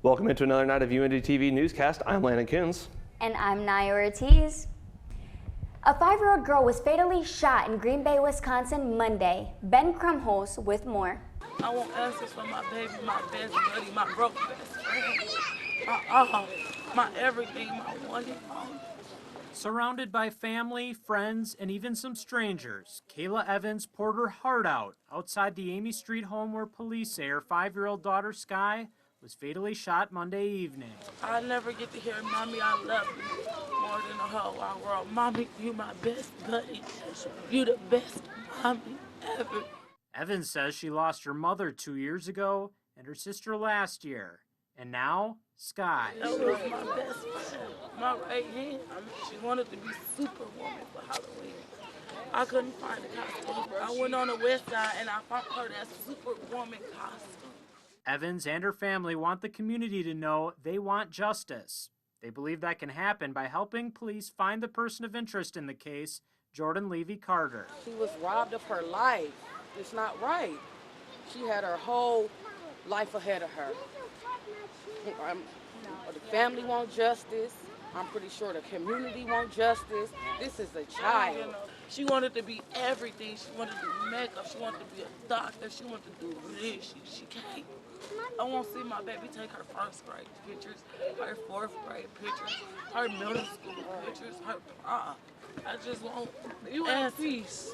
Welcome into another night of UINDY TV newscast. I'm Landon Kins. And I'm Naya Ortiz. A 5-year-old girl was fatally shot in Green Bay, Wisconsin Monday. Ben Krumholz with more. I want answers for my baby, my best buddy, my broke best friend, my all, my everything, my one and only. Surrounded by family, friends, and even some strangers, Kayla Evans poured her heart out outside the Amy Street home where police say her 5-year-old daughter, Sky, was fatally shot Monday evening. I never get to hear, Mommy, I love you more than the whole wide world. Mommy, you my best buddy. You the best mommy ever. Evans says she lost her mother 2 years ago and her sister last year. And now, Sky. That was my best friend, my right hand. She wanted to be Superwoman for Halloween. I couldn't find a costume. I went on the west side and I found her that Superwoman costume. Evans and her family want the community to know they want justice. They believe that can happen by helping police find the person of interest in the case, Jordan Levy Carter. She was robbed of her life. It's not right. She had her whole life ahead of her. The family wants justice. I'm pretty sure the community wants justice. This is a child. She wanted to be everything. She wanted to do makeup. She wanted to be a doctor. She wanted to do this. She can't. I want to see my baby take her first grade pictures, her fourth grade pictures, her middle school pictures, her prom. I just want peace.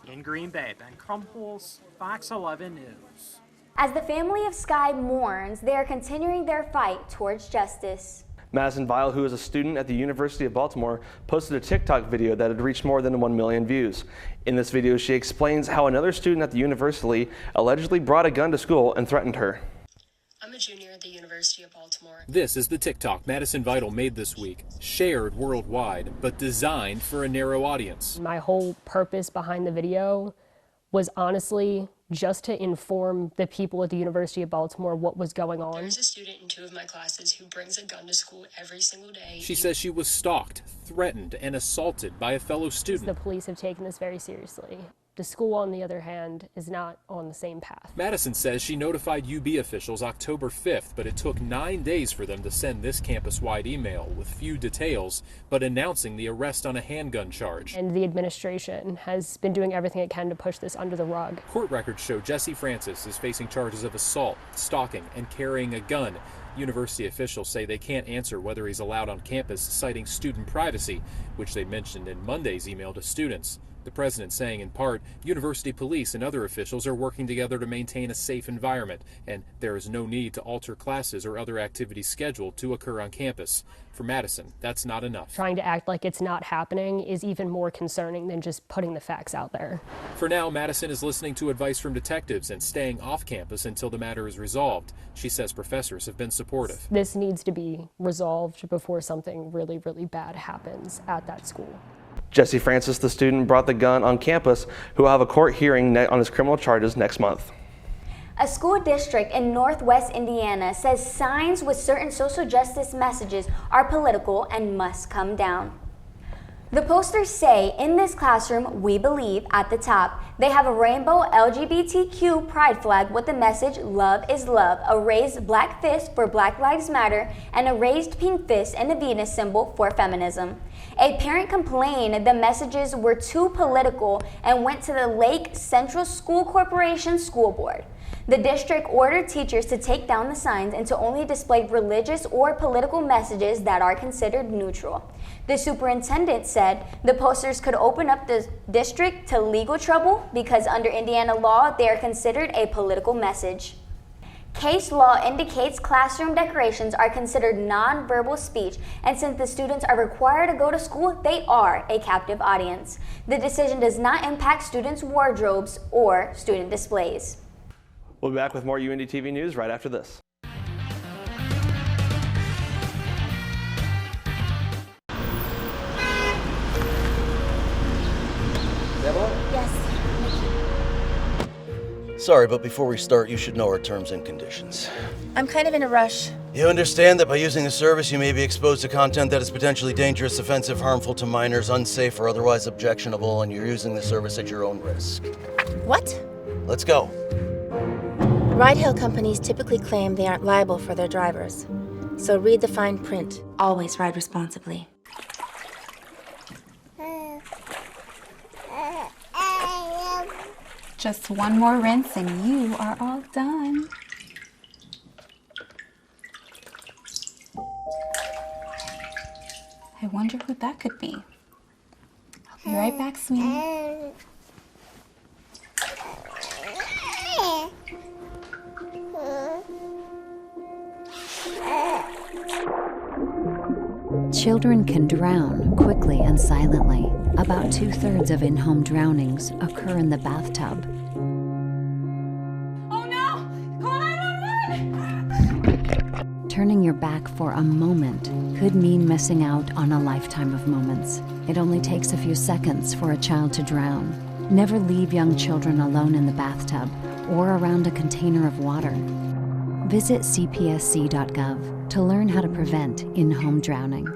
In Green Bay, Ben Krumholz, Fox 11 News. As the family of Sky mourns, they are continuing their fight towards justice. Madison Vile, who is a student at the University of Baltimore, posted a TikTok video that had reached more than 1 million views. In this video, she explains how another student at the university allegedly brought a gun to school and threatened her. I'm a junior at the University of Baltimore. This is the TikTok Madison Vital made this week, shared worldwide, but designed for a narrow audience. My whole purpose behind the video was honestly just to inform the people at the University of Baltimore what was going on. There's a student in 2 of my classes who brings a gun to school every single day. She says she was stalked, threatened, and assaulted by a fellow student. The police have taken this very seriously. The school, on the other hand, is not on the same path. Madison says she notified UB officials October 5th, but it took 9 days for them to send this campus-wide email with few details, but announcing the arrest on a handgun charge. And the administration has been doing everything it can to push this under the rug. Court records show Jesse Francis is facing charges of assault, stalking, and carrying a gun. University officials say they can't answer whether he's allowed on campus, citing student privacy, which they mentioned in Monday's email to students. The president saying, in part, university police and other officials are working together to maintain a safe environment, and there is no need to alter classes or other activities scheduled to occur on campus. For Madison, that's not enough. Trying to act like it's not happening is even more concerning than just putting the facts out there. For now, Madison is listening to advice from detectives and staying off campus until the matter is resolved. She says professors have been supportive. This needs to be resolved before something really, really bad happens at that school. Jesse Francis, the student, brought the gun on campus, who will have a court hearing on his criminal charges next month. A school district in Northwest Indiana says signs with certain social justice messages are political and must come down. The posters say, "In this classroom, we believe," at the top. They have a rainbow LGBTQ pride flag with the message, "Love is love," a raised black fist for Black Lives Matter, and a raised pink fist and a Venus symbol for feminism. A parent complained the messages were too political and went to the Lake Central School Corporation School Board. The district ordered teachers to take down the signs and to only display religious or political messages that are considered neutral. The superintendent said the posters could open up the district to legal trouble because under Indiana law, they are considered a political message. Case law indicates classroom decorations are considered nonverbal speech, and since the students are required to go to school, they are a captive audience. The decision does not impact students' wardrobes or student displays. We'll be back with more UINDY TV news right after this. Yes. Sorry, but before we start, you should know our terms and conditions. I'm kind of in a rush. You understand that by using the service, you may be exposed to content that is potentially dangerous, offensive, harmful to minors, unsafe, or otherwise objectionable, and you're using the service at your own risk. What? Let's go. Ride-hail companies typically claim they aren't liable for their drivers. So read the fine print. Always ride responsibly. Just one more rinse and you are all done. I wonder who that could be. I'll be right back, sweetie. Children can drown quickly and silently. About 2/3 of in-home drownings occur in the bathtub. Oh no! Call 911! Turning your back for a moment could mean missing out on a lifetime of moments. It only takes a few seconds for a child to drown. Never leave young children alone in the bathtub or around a container of water. Visit cpsc.gov to learn how to prevent in-home drowning.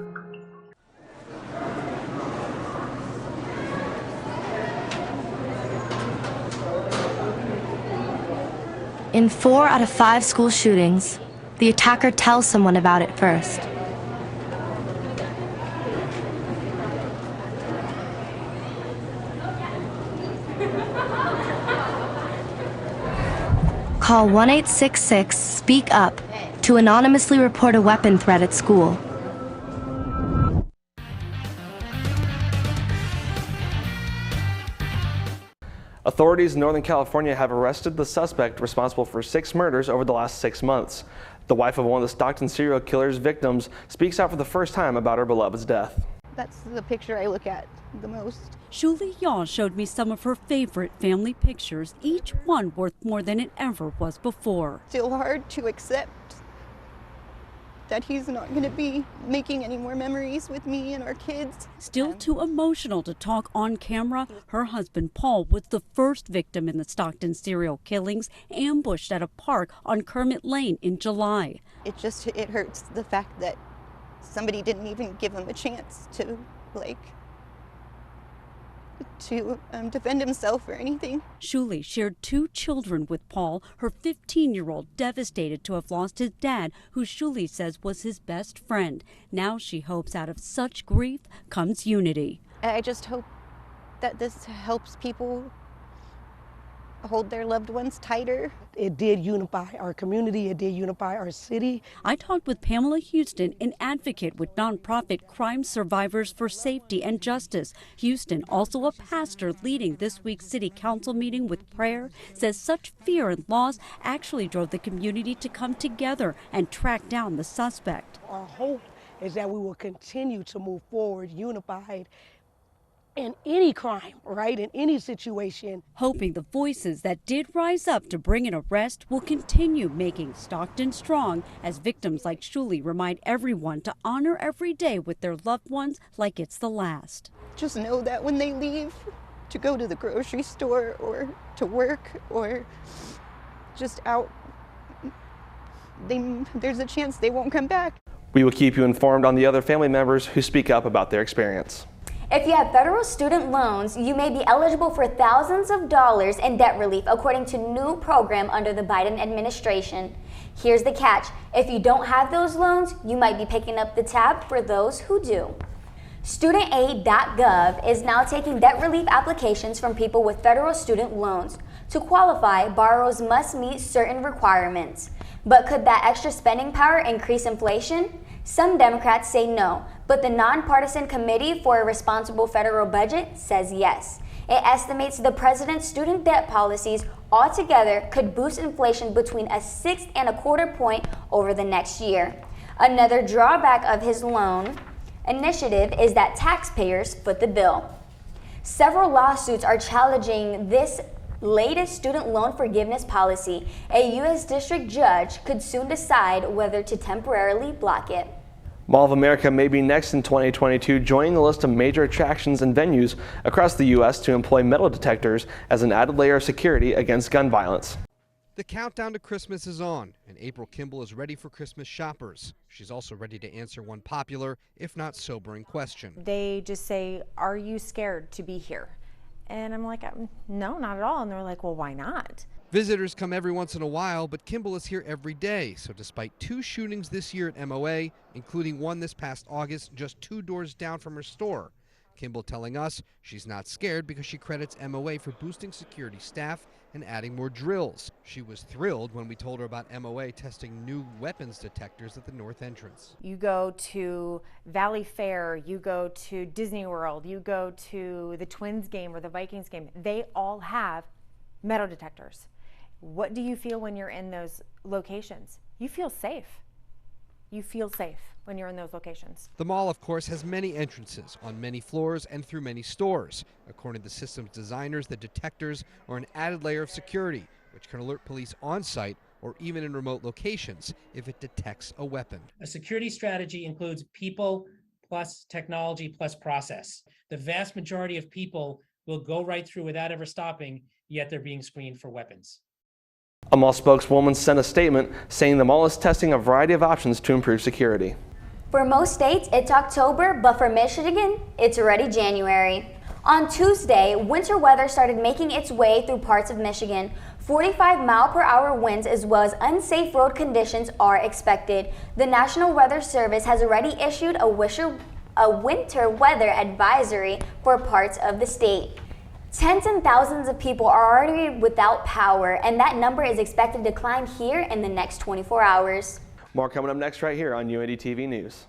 In 4 out of 5 school shootings, the attacker tells someone about it first. Call 1-866-SPEAK-UP to anonymously report a weapon threat at school. Authorities in Northern California have arrested the suspect responsible for 6 murders over the last 6 months. The wife of one of the Stockton serial killer's victims speaks out for the first time about her beloved's death. That's the picture I look at the most. Shuli Yaw showed me some of her favorite family pictures, each one worth more than it ever was before. Still hard to accept that he's not going to be making any more memories with me and our kids. Still too emotional to talk on camera, her husband Paul was the first victim in the Stockton serial killings, ambushed at a park on Kermit Lane in July. It hurts the fact that somebody didn't even give him a chance to defend himself or anything. Shuli shared 2 children with Paul, her 15-year-old devastated to have lost his dad, who Shuli says was his best friend. Now she hopes out of such grief comes unity. I just hope that this helps people hold their loved ones tighter. It did unify our community, it did unify our city. I talked with Pamela Houston, an advocate with nonprofit Crime Survivors for Safety and Justice. Houston, also a pastor leading this week's city council meeting with prayer, says such fear and loss actually drove the community to come together and track down the suspect. Our hope is that we will continue to move forward unified in any crime, right, in any situation. Hoping the voices that did rise up to bring an arrest will continue making Stockton strong as victims like Shuli remind everyone to honor every day with their loved ones like it's the last. Just know that when they leave to go to the grocery store or to work or just out, there's a chance they won't come back. We will keep you informed on the other family members who speak up about their experience. If you have federal student loans, you may be eligible for thousands of dollars in debt relief according to new program under the Biden administration. Here's the catch. If you don't have those loans, you might be picking up the tab for those who do. StudentAid.gov is now taking debt relief applications from people with federal student loans. To qualify, borrowers must meet certain requirements. But could that extra spending power increase inflation? Some Democrats say no, but the Nonpartisan Committee for a Responsible Federal Budget says yes. It estimates the president's student debt policies altogether could boost inflation between 1.25 points over the next year. Another drawback of his loan initiative is that taxpayers foot the bill. Several lawsuits are challenging this latest student loan forgiveness policy. A U.S. district judge could soon decide whether to temporarily block it. Mall of America may be next in 2022, joining the list of major attractions and venues across the U.S. to employ metal detectors as an added layer of security against gun violence. The countdown to Christmas is on, and April Kimball is ready for Christmas shoppers. She's also ready to answer one popular, if not sobering, question. They just say, "Are you scared to be here?" And I'm like, "No, not at all." And they're like, "Well, why not?" Visitors come every once in a while, but Kimball is here every day. So despite 2 shootings this year at MOA, including one this past August just 2 doors down from her store, Kimball telling us she's not scared because she credits MOA for boosting security staff and adding more drills. She was thrilled when we told her about MOA testing new weapons detectors at the north entrance. You go to Valley Fair, you go to Disney World, you go to the Twins game or the Vikings game, they all have metal detectors. What do you feel when you're in those locations? You feel safe. You feel safe when you're in those locations. The mall, of course, has many entrances on many floors and through many stores. According to the system's designers, the detectors are an added layer of security, which can alert police on site or even in remote locations if it detects a weapon. A security strategy includes people plus technology plus process. The vast majority of people will go right through without ever stopping, yet they're being screened for weapons. A mall spokeswoman sent a statement saying the mall is testing a variety of options to improve security. For most states, it's October, but for Michigan, it's already January. On Tuesday, winter weather started making its way through parts of Michigan. 45-mile-per-hour winds as well as unsafe road conditions are expected. The National Weather Service has already issued a winter weather advisory for parts of the state. Tens and thousands of people are already without power, and that number is expected to climb here in the next 24 hours. More coming up next right here on UINDY TV News.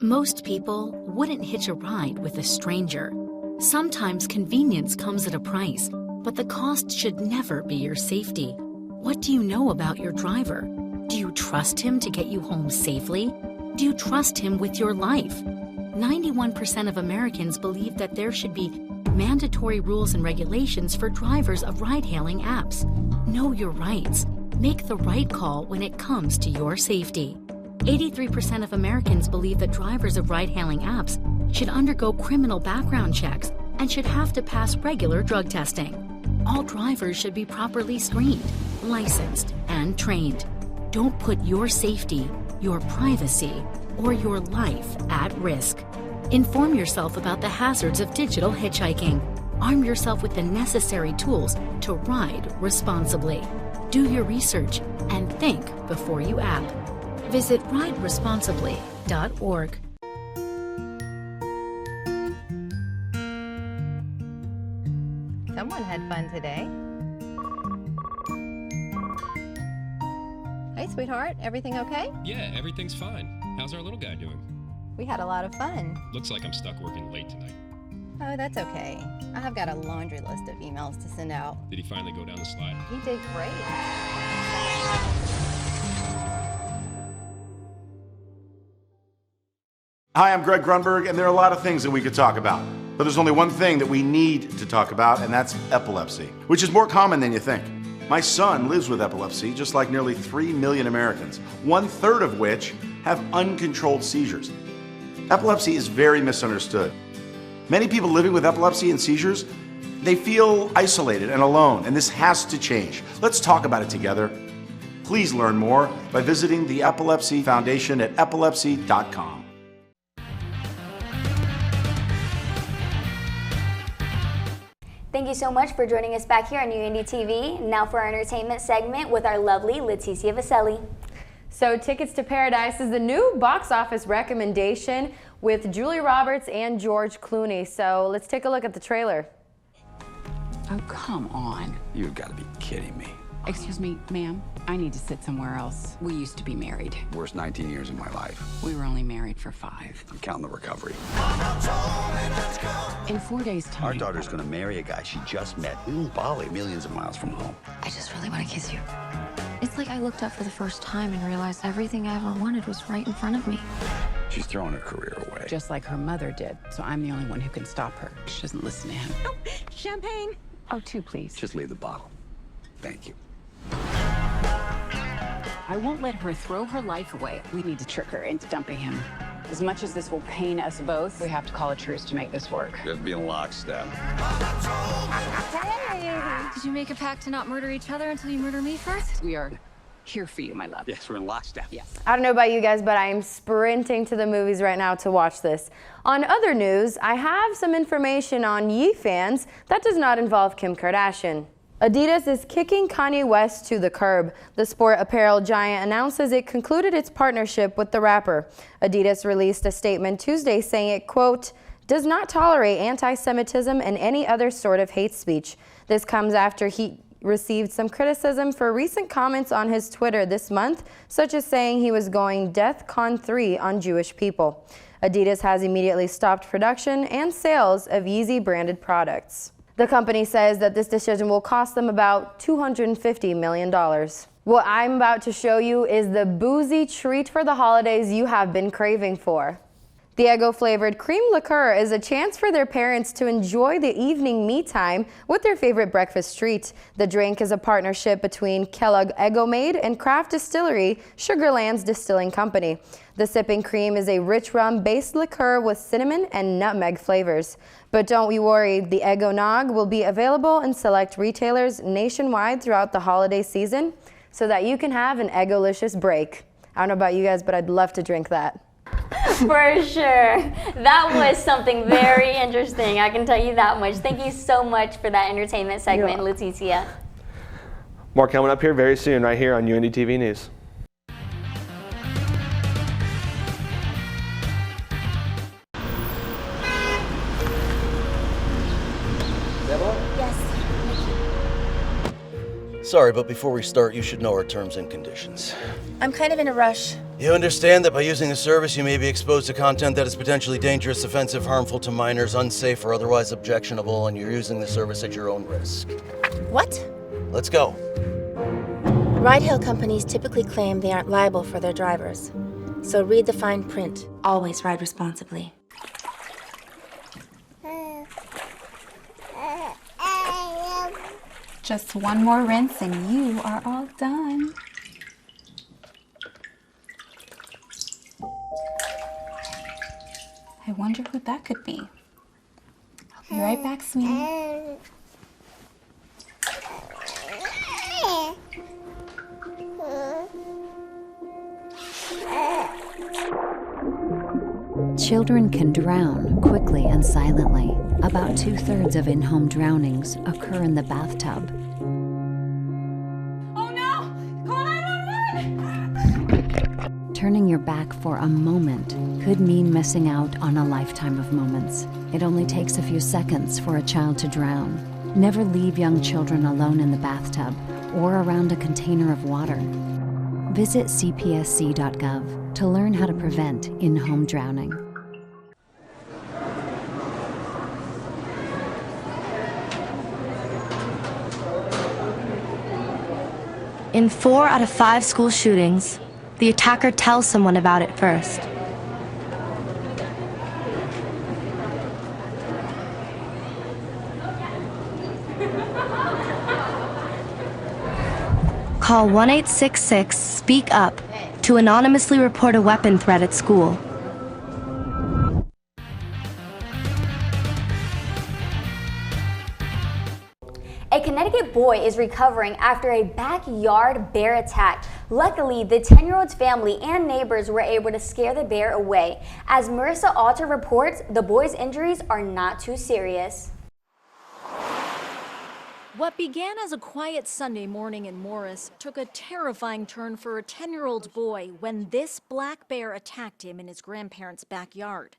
Most people wouldn't hitch a ride with a stranger. Sometimes convenience comes at a price, but the cost should never be your safety. What do you know about your driver? Do you trust him to get you home safely? Do you trust him with your life? 91% of Americans believe that there should be mandatory rules and regulations for drivers of ride-hailing apps. Know your rights. Make the right call when it comes to your safety. 83% of Americans believe that drivers of ride-hailing apps should undergo criminal background checks and should have to pass regular drug testing. All drivers should be properly screened, licensed, and trained. Don't put your safety, your privacy, or your life at risk. Inform yourself about the hazards of digital hitchhiking. Arm yourself with the necessary tools to ride responsibly. Do your research and think before you act. Visit rideresponsibly.org. Someone had fun today. Hey, sweetheart, everything okay? Yeah, everything's fine. How's our little guy doing? We had a lot of fun. Looks like I'm stuck working late tonight. Oh, that's okay. I have got a laundry list of emails to send out. Did he finally go down the slide? He did great. Hi, I'm Greg Grunberg, and there are a lot of things that we could talk about. But there's only one thing that we need to talk about, and that's epilepsy, which is more common than you think. My son lives with epilepsy, just like nearly 3 million Americans, 1/3 of which have uncontrolled seizures. Epilepsy is very misunderstood. Many people living with epilepsy and seizures, they feel isolated and alone, and this has to change. Let's talk about it together. Please learn more by visiting the Epilepsy Foundation at epilepsy.com. Thank you so much for joining us back here on UINDY TV. Now for our entertainment segment with our lovely Leticia Vaselli. So Tickets to Paradise is the new box office recommendation with Julia Roberts and George Clooney. So let's take a look at the trailer. Oh, come on. You've got to be kidding me. Excuse me, ma'am. I need to sit somewhere else. We used to be married. Worst 19 years of my life. We were only married for 5. I'm counting the recovery. In 4 days' time. Our daughter's going to marry a guy she just met in Bali, millions of miles from home. I just really want to kiss you. It's like I looked up for the first time and realized everything I ever wanted was right in front of me. She's throwing her career away. Just like her mother did. So I'm the only one who can stop her. She doesn't listen to him. Oh, champagne. Oh, 2, please. Just leave the bottle. Thank you. I won't let her throw her life away. We need to trick her into dumping him. As much as this will pain us both, we have to call a truce to make this work. You have to be in lockstep. Hey! Did you make a pact to not murder each other until you murder me first? We are here for you, my love. Yes, we're in lockstep. Yes. I don't know about you guys, but I am sprinting to the movies right now to watch this. On other news, I have some information on Yee fans that does not involve Kim Kardashian. Adidas is kicking Kanye West to the curb. The sport apparel giant announces it concluded its partnership with the rapper. Adidas released a statement Tuesday saying it, quote, does not tolerate anti-Semitism and any other sort of hate speech. This comes after he received some criticism for recent comments on his Twitter this month, such as saying he was going DEFCON 3 on Jewish people. Adidas has immediately stopped production and sales of Yeezy branded products. The company says that this decision will cost them about $250 million. What I'm about to show you is the boozy treat for the holidays you have been craving for. The Eggo-flavored cream liqueur is a chance for their parents to enjoy the evening me time with their favorite breakfast treat. The drink is a partnership between Kellogg Eggo-Made and craft distillery Sugarlands Distilling Company. The sipping cream is a rich rum-based liqueur with cinnamon and nutmeg flavors. But don't you worry, the Eggo Nog will be available in select retailers nationwide throughout the holiday season so that you can have an Eggo-licious break. I don't know about you guys, but I'd love to drink that. For sure. That was something very interesting. I can tell you that much. Thank you so much for that entertainment segment, Leticia. More coming up here very soon, right here on UINDY TV News. Sorry, but before we start, you should know our terms and conditions. I'm kind of in a rush. You understand that by using the service, you may be exposed to content that is potentially dangerous, offensive, harmful to minors, unsafe, or otherwise objectionable, and you're using the service at your own risk. What? Let's go. Ride-hail companies typically claim they aren't liable for their drivers. So read the fine print. Always ride responsibly. Just one more rinse and you are all done. I wonder who that could be. I'll be right back, sweetie. Children can drown quickly and silently. About 2/3 of in-home drownings occur in the bathtub. Oh no! Call 911! Turning your back for a moment could mean missing out on a lifetime of moments. It only takes a few seconds for a child to drown. Never leave young children alone in the bathtub or around a container of water. Visit cpsc.gov to learn how to prevent in-home drowning. In 4 out of 5 school shootings, the attacker tells someone about it first. Call 1-866-SPEAK-UP to anonymously report a weapon threat at school. A Connecticut boy is recovering after a backyard bear attack. Luckily, the 10-year-old's family and neighbors were able to scare the bear away. As Marissa Alter reports, the boy's injuries are not too serious. What began as a quiet Sunday morning in Morris took a terrifying turn for a 10-year-old boy when this black bear attacked him in his grandparents' backyard.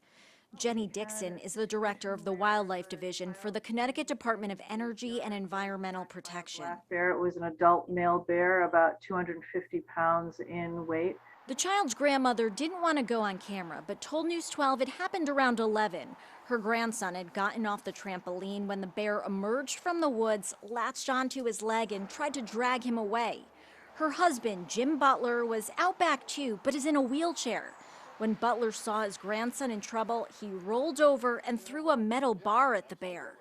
Jenny Dixon is the director of the Wildlife Division for the Connecticut Department of Energy and Environmental Protection. Black bear, it was an adult male bear, about 250 pounds in weight. The child's grandmother didn't want to go on camera, but told News 12 it happened around 11. Her grandson had gotten off the trampoline when the bear emerged from the woods, latched onto his leg, and tried to drag him away. Her husband, Jim Butler, was out back too, but is in a wheelchair. When Butler saw his grandson in trouble, he rolled over and threw a metal bar at the bear.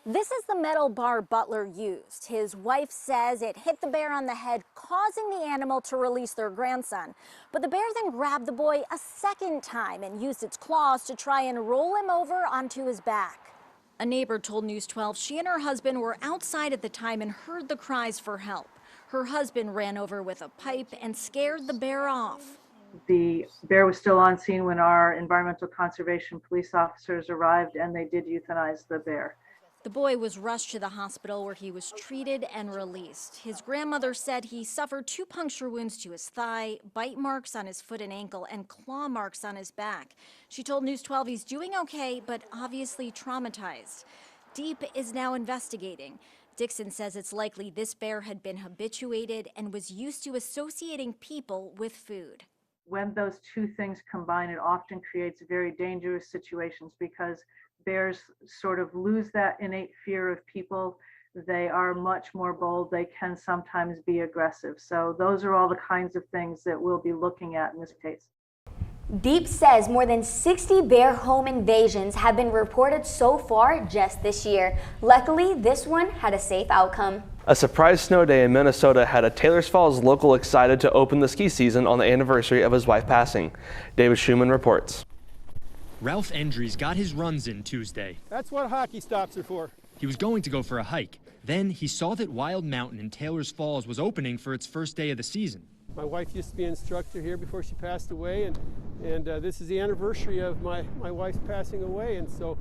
This is the metal bar Butler used. His wife says it hit the bear on the head, causing the animal to release their grandson. But the bear then grabbed the boy a second time and used its claws to try and roll him over onto his back. A neighbor told News 12 she and her husband were outside at the time and heard the cries for help. Her husband ran over with a pipe and scared the bear off. The bear was still on scene when our environmental conservation police officers arrived, and they did euthanize the bear. The boy was rushed to the hospital where he was treated and released. His grandmother said he suffered 2 puncture wounds to his thigh, bite marks on his foot and ankle, and claw marks on his back. She told News 12 he's doing okay, but obviously traumatized. Deep is now investigating. Dixon says it's likely this bear had been habituated and was used to associating people with food. When those two things combine, it often creates very dangerous situations because bears sort of lose that innate fear of people. They are much more bold. They can sometimes be aggressive. So those are all the kinds of things that we'll be looking at in this case. Deep says more than 60 bear home invasions have been reported so far just this year. Luckily, this one had a safe outcome. A surprise snow day in Minnesota had a Taylors Falls local excited to open the ski season on the anniversary of his wife passing. David Schumann reports. Ralph Endries got his runs in Tuesday. That's what hockey stops are for. He was going to go for a hike. Then he saw that Wild Mountain in Taylors Falls was opening for its first day of the season. My wife used to be an instructor here before she passed away, and this is the anniversary of my wife's passing away, and so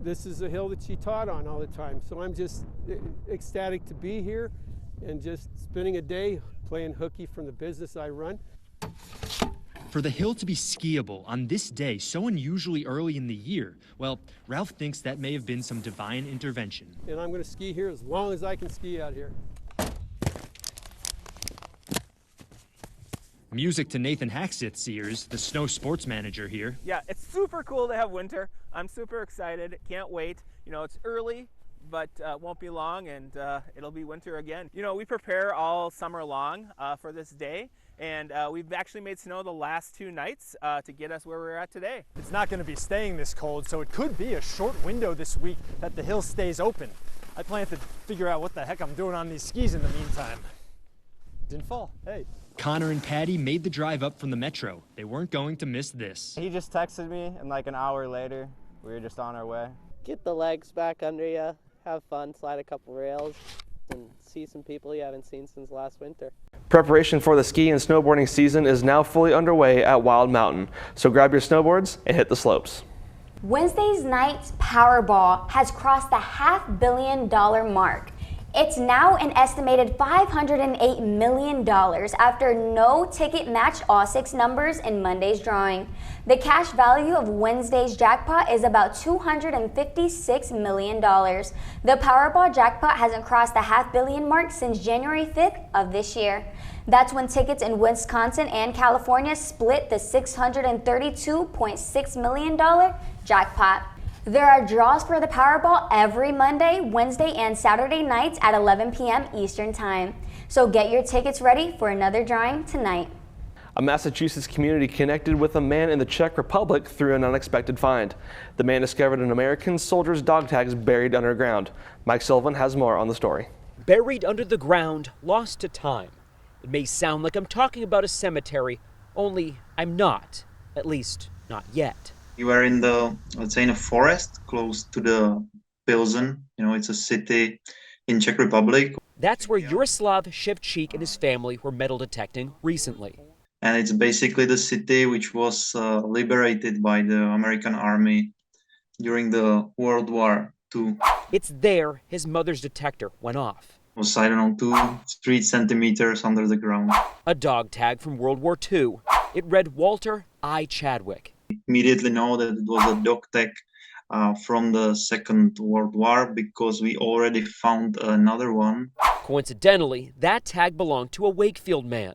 this is a hill that she taught on all the time. So I'm just ecstatic to be here and just spending a day playing hooky from the business I run. For the hill to be skiable on this day so unusually early in the year, well, Ralph thinks that may have been some divine intervention. And I'm going to ski here as long as I can ski out here. Music to Nathan Hackseth's ears, the snow sports manager here. Yeah, it's super cool to have winter. I'm super excited. Can't wait. You know, it's early, but won't be long, and it'll be winter again. You know, we prepare all summer long for this day, and we've actually made snow the last 2 nights to get us where we're at today. It's not going to be staying this cold, so it could be a short window this week that the hill stays open. I plan to figure out what the heck I'm doing on these skis in the meantime. Didn't fall. Hey. Connor and Patty made the drive up from the metro. They weren't going to miss this. He just texted me, and like an hour later, we were just on our way. Get the legs back under you, have fun, slide a couple rails, and see some people you haven't seen since last winter. Preparation for the ski and snowboarding season is now fully underway at Wild Mountain, so grab your snowboards and hit the slopes. Wednesday's night's Powerball has crossed the $500 million mark. It's now an estimated $508 million after no ticket matched all 6 numbers in Monday's drawing. The cash value of Wednesday's jackpot is about $256 million. The Powerball jackpot hasn't crossed the $500 million mark since January 5th of this year. That's when tickets in Wisconsin and California split the $632.6 million jackpot. There are draws for the Powerball every Monday, Wednesday, and Saturday nights at 11 p.m. Eastern Time. So get your tickets ready for another drawing tonight. A Massachusetts community connected with a man in the Czech Republic through an unexpected find. The man discovered an American soldier's dog tags buried underground. Mike Sullivan has more on the story. Buried under the ground, lost to time. It may sound like I'm talking about a cemetery, only I'm not, at least not yet. You are in the, let's say, in a forest close to the Pilsen. You know, it's a city in Czech Republic. That's where Yaroslav Shevchik and his family were metal detecting recently. And it's basically the city which was liberated by the American army during the World War II. It's there his mother's detector went off. It was, I don't know, 2-3 centimeters under the ground. A dog tag from World War II. It read Walter I. Chadwick. Immediately know that it was a dog tag from the Second World War because we already found another one. Coincidentally, that tag belonged to a Wakefield man.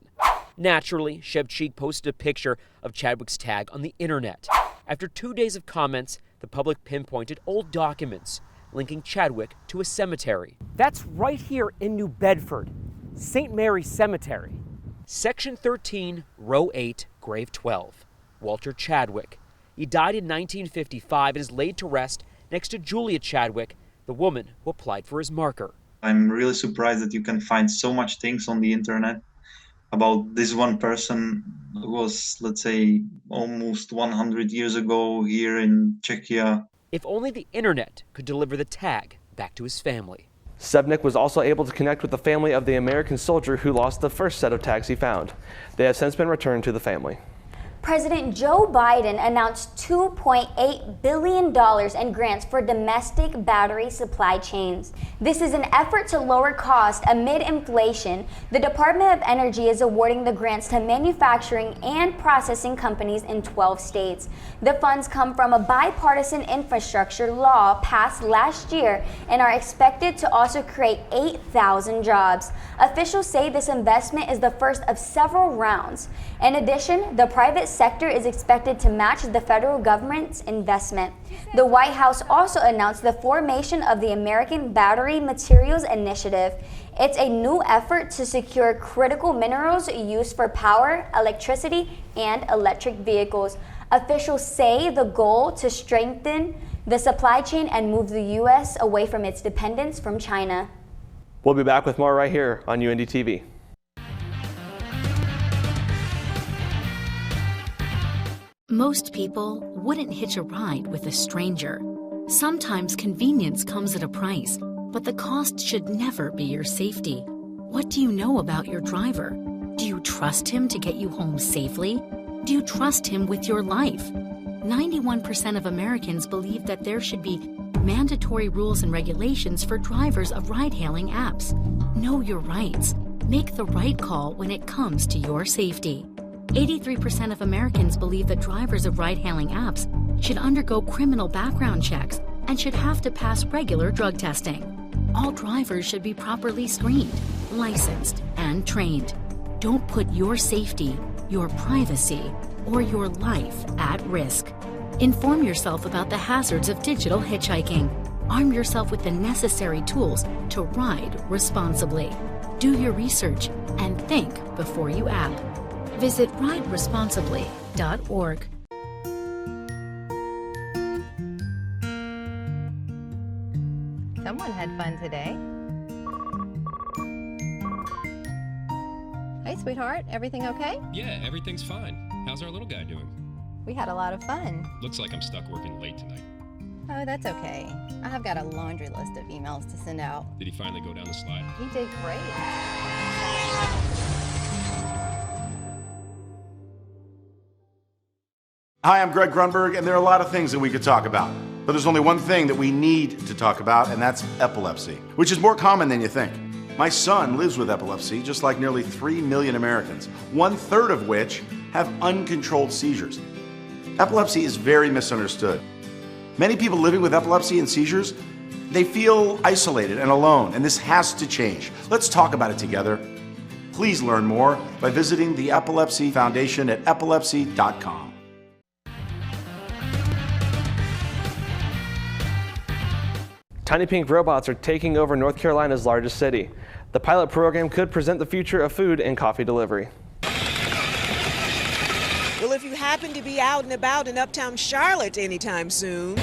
Naturally, Shevchik posted a picture of Chadwick's tag on the internet. After 2 days of comments, the public pinpointed old documents linking Chadwick to a cemetery. That's right here in New Bedford, St. Mary's Cemetery. Section 13, Row 8, Grave 12. Walter Chadwick. He died in 1955 and is laid to rest next to Julia Chadwick, the woman who applied for his marker. I'm really surprised that you can find so much things on the internet about this one person who was, let's say, almost 100 years ago here in Czechia. If only the internet could deliver the tag back to his family. Sevnik was also able to connect with the family of the American soldier who lost the first set of tags he found. They have since been returned to the family. President Joe Biden announced $2.8 billion in grants for domestic battery supply chains. This is an effort to lower costs amid inflation. The Department of Energy is awarding the grants to manufacturing and processing companies in 12 states. The funds come from a bipartisan infrastructure law passed last year and are expected to also create 8,000 jobs. Officials say this investment is the first of several rounds. In addition, the private sector is expected to match the federal government's investment. The White House also announced the formation of the American Battery Materials Initiative. It's a new effort to secure critical minerals used for power, electricity, and electric vehicles. Officials say the goal to strengthen the supply chain and move the U.S. away from its dependence from China. We'll be back with more right here on UINDY TV. Most people wouldn't hitch a ride with a stranger. Sometimes convenience comes at a price, but the cost should never be your safety. What do you know about your driver? Do you trust him to get you home safely? Do you trust him with your life? 91% of Americans believe that there should be mandatory rules and regulations for drivers of ride-hailing apps. Know your rights. Make the right call when it comes to your safety. 83% of Americans believe that drivers of ride-hailing apps should undergo criminal background checks and should have to pass regular drug testing. All drivers should be properly screened, licensed, and trained. Don't put your safety, your privacy, or your life at risk. Inform yourself about the hazards of digital hitchhiking. Arm yourself with the necessary tools to ride responsibly. Do your research and think before you act. Visit rideresponsibly.org. Someone had fun today. Hey, sweetheart, everything okay? Yeah, everything's fine. How's our little guy doing? We had a lot of fun. Looks like I'm stuck working late tonight. Oh, that's okay. I've got a laundry list of emails to send out. Did he finally go down the slide? He did great. Hi, I'm Greg Grunberg, and there are a lot of things that we could talk about. But there's only one thing that we need to talk about, and that's epilepsy, which is more common than you think. My son lives with epilepsy, just like nearly 3 million Americans, 1/3 of which have uncontrolled seizures. Epilepsy is very misunderstood. Many people living with epilepsy and seizures, they feel isolated and alone, and this has to change. Let's talk about it together. Please learn more by visiting the Epilepsy Foundation at epilepsy.com. Tiny pink robots are taking over North Carolina's largest city. The pilot program could present the future of food and coffee delivery. Well, if you happen to be out and about in uptown Charlotte anytime soon,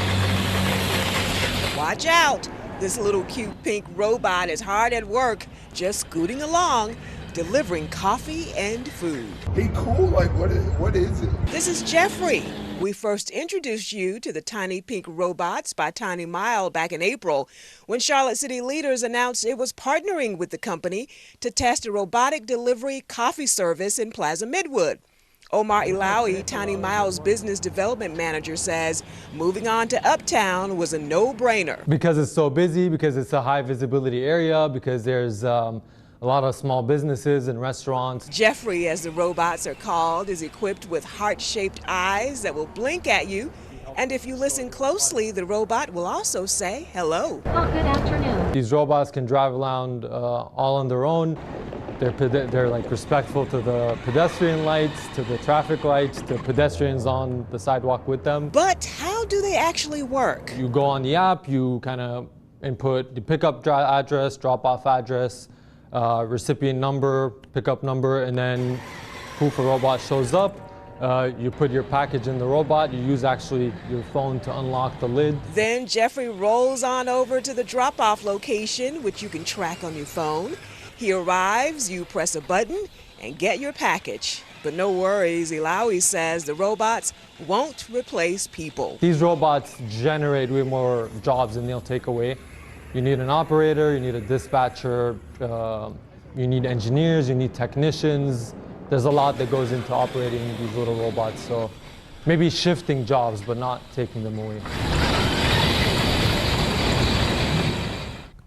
watch out. This little cute pink robot is hard at work, just scooting along, delivering coffee and food. He cool, like what is it? This is Jeffrey. We first introduced you to the tiny pink robots by Tiny Mile back in April when Charlotte City leaders announced it was partnering with the company to test a robotic delivery coffee service in Plaza Midwood. Omar Ilawi, Tiny Mile's business development manager, says moving on to Uptown was a no-brainer. Because it's so busy, because it's a high visibility area, because there's a lot of small businesses and restaurants. Jeffrey, as the robots are called, is equipped with heart-shaped eyes that will blink at you. And if you listen closely, the robot will also say hello. Oh, good afternoon. These robots can drive around all on their own. They're like respectful to the pedestrian lights, to the traffic lights, to pedestrians on the sidewalk with them. But how do they actually work? You go on the app, you kind of input the pickup address, drop-off address, recipient number, pickup number, and then poof, a robot shows up. You put your package in the robot. You use actually your phone to unlock the lid. Then Jeffrey rolls on over to the drop-off location, which you can track on your phone. He arrives, you press a button, and get your package. But no worries, Ilawi says the robots won't replace people. These robots generate way more jobs than they'll take away. You need an operator, you need a dispatcher, you need engineers, you need technicians. There's a lot that goes into operating these little robots, so maybe shifting jobs, but not taking them away.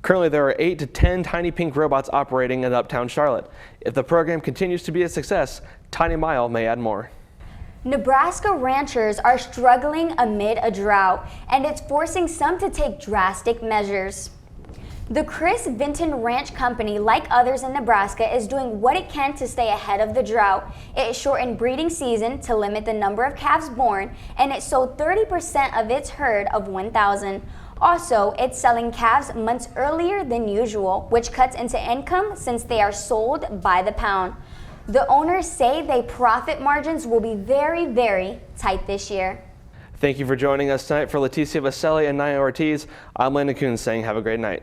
Currently, there are 8 to 10 Tiny Pink robots operating in Uptown Charlotte. If the program continues to be a success, Tiny Mile may add more. Nebraska ranchers are struggling amid a drought, and it's forcing some to take drastic measures. The Chris Vinton Ranch Company, like others in Nebraska, is doing what it can to stay ahead of the drought. It shortened breeding season to limit the number of calves born, and it sold 30% of its herd of 1,000. Also, it's selling calves months earlier than usual, which cuts into income since they are sold by the pound. The owners say their profit margins will be very, very tight this year. Thank you for joining us tonight. For Leticia Vaselli and Naya Ortiz, I'm Landon Coons saying have a great night.